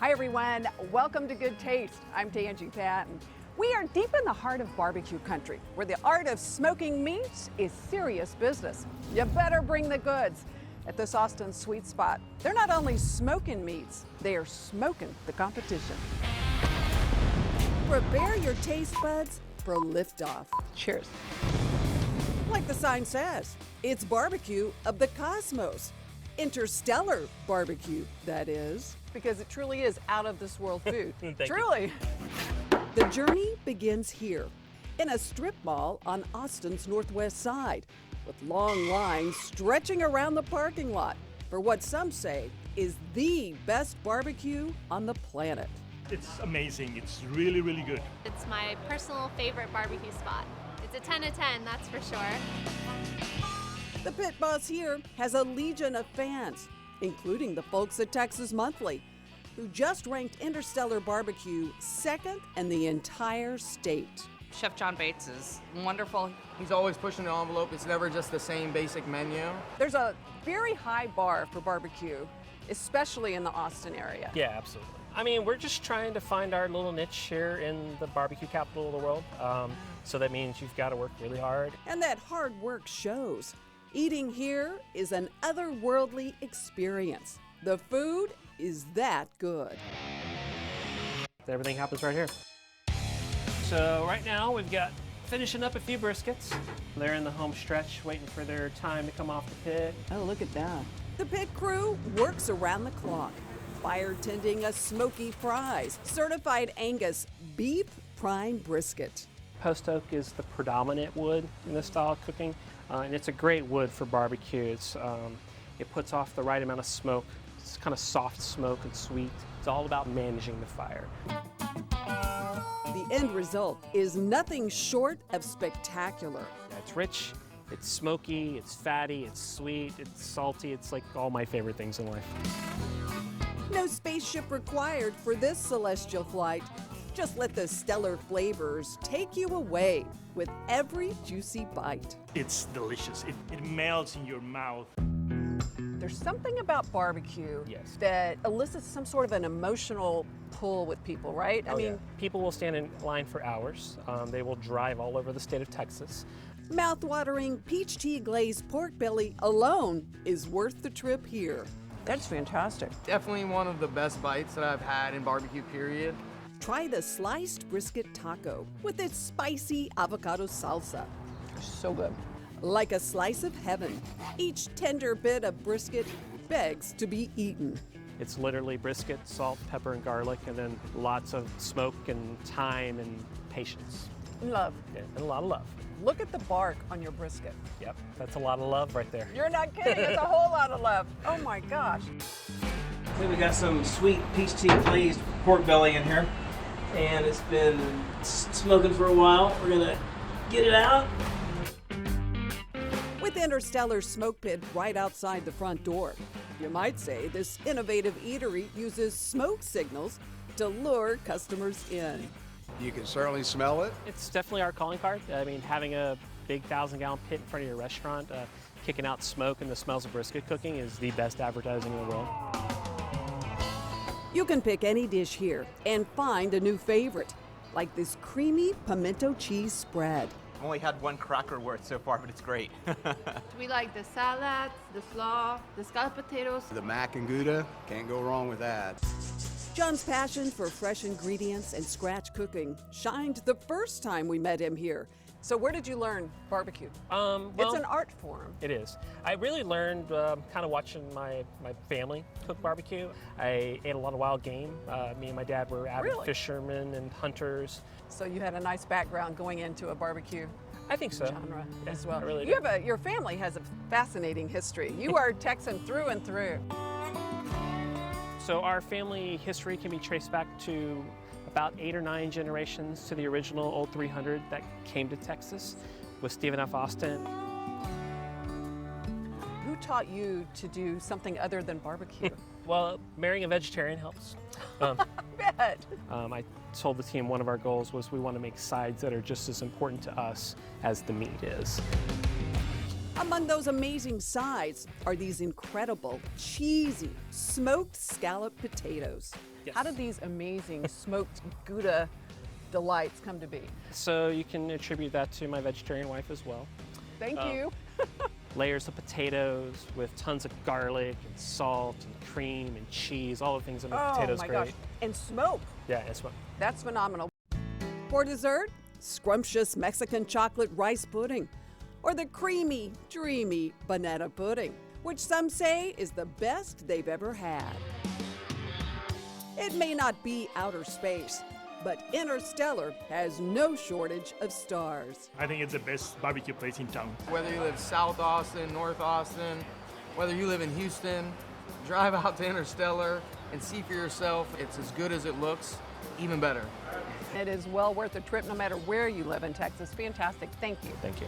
Hi everyone, welcome to Good Taste. I'm Angie Patton. We are deep in the heart of barbecue country, where the art of smoking meats is serious business. You better bring the goods. At this Austin sweet spot, they're not only smoking meats, they are smoking the competition. Prepare your taste buds for liftoff. Cheers. Like the sign says, it's barbecue of the cosmos. Interstellar BBQ, that is. Because it truly is out of this world food. Truly. The journey begins here, in a strip mall on Austin's northwest side, with long lines stretching around the parking lot for what some say is the best barbecue on the planet. It's amazing. It's really, really good. It's my personal favorite barbecue spot. It's a 10 of 10, that's for sure. The pit boss here has a legion of fans, including the folks at Texas Monthly, who just ranked Interstellar BBQ second in the entire state. Chef John Bates is wonderful. He's always pushing the envelope. It's never just the same basic menu. There's a very high bar for barbecue, especially in the Austin area. Yeah, absolutely. I mean, we're just trying to find our little niche here in the barbecue capital of the world. So that means you've got to work really hard. And that hard work shows. Eating here is an otherworldly experience. The food is that good. Everything happens right here. So right now we've got finishing up a few briskets. They're in the home stretch waiting for their time to come off the pit. Oh, look at that. The pit crew works around the clock, fire tending a smoky fries, certified Angus beef prime brisket. Post oak is the predominant wood in this style of cooking, and it's a great wood for barbecue. It puts off the right amount of smoke. It's kind of soft smoke and sweet. It's all about managing the fire. The end result is nothing short of spectacular. It's rich, it's smoky, it's fatty, it's sweet, it's salty. It's like all my favorite things in life. No spaceship required for this celestial flight. Just let the stellar flavors take you away with every juicy bite. It's delicious. It melts in your mouth. There's something about barbecue Yes. that elicits some sort of an emotional pull with people, right? I mean, people will stand in line for hours. They will drive all over the state of Texas. mouth-watering peach tea glazed pork belly alone is worth the trip here. That's fantastic. Definitely one of the best bites that I've had in barbecue, period. Try the sliced brisket taco with its spicy avocado salsa. So good. Like a slice of heaven, each tender bit of brisket begs to be eaten. It's literally brisket, salt, pepper, and garlic, and then lots of smoke and time and patience. Love. Yeah, and a lot of love. Look at the bark on your brisket. Yep, that's a lot of love right there. You're not kidding, it's a whole lot of love. Oh my gosh. We got some sweet peach tea glazed pork belly in here, and it's been smoking for a while. We're gonna get it out. With Interstellar Smoke Pit right outside the front door, you might say this innovative eatery uses smoke signals to lure customers in. You can certainly smell it. It's definitely our calling card. I mean, having a big 1,000-gallon pit in front of your restaurant, kicking out smoke and the smells of brisket cooking is the best advertising in the world. You can pick any dish here and find a new favorite, like this creamy pimento cheese spread. I've only had one cracker worth so far, but it's great. We like the salads, the slaw, the scalloped potatoes. The mac and gouda, can't go wrong with that. John's passion for fresh ingredients and scratch cooking shined the first time we met him here. So where did you learn barbecue? Well, It's an art form. It is. I really learned kind of watching my family cook barbecue. I ate a lot of wild game. Me and my dad were avid fishermen and hunters. So you had a nice background going into a barbecue I think so. genre Yeah, as well. I really You do. have your family has a fascinating history. You are Texan through and through. So our family history can be traced back to about 8 or 9 generations to the original Old 300 that came to Texas with Stephen F. Austin. Who taught you to do something other than barbecue? Well, marrying a vegetarian helps. Bet. I told the team one of our goals was we want to make sides that are just as important to us as the meat is. Among those amazing sides are these incredible, cheesy, smoked scalloped potatoes. How did these amazing smoked Gouda delights come to be? So you can attribute that to my vegetarian wife as well. Thank you. Layers of potatoes with tons of garlic and salt and cream and cheese, all the things that make potatoes great. Gosh. And smoke. Yeah, it's what. That's phenomenal. For dessert, scrumptious Mexican chocolate rice pudding, or the creamy, dreamy banana pudding, which some say is the best they've ever had. It may not be outer space, but Interstellar has no shortage of stars. I think it's the best barbecue place in town. Whether you live South Austin, North Austin, whether you live in Houston, drive out to Interstellar and see for yourself. It's as good as it looks, even better. It is well worth the trip no matter where you live in Texas. Fantastic. Thank you. Thank you.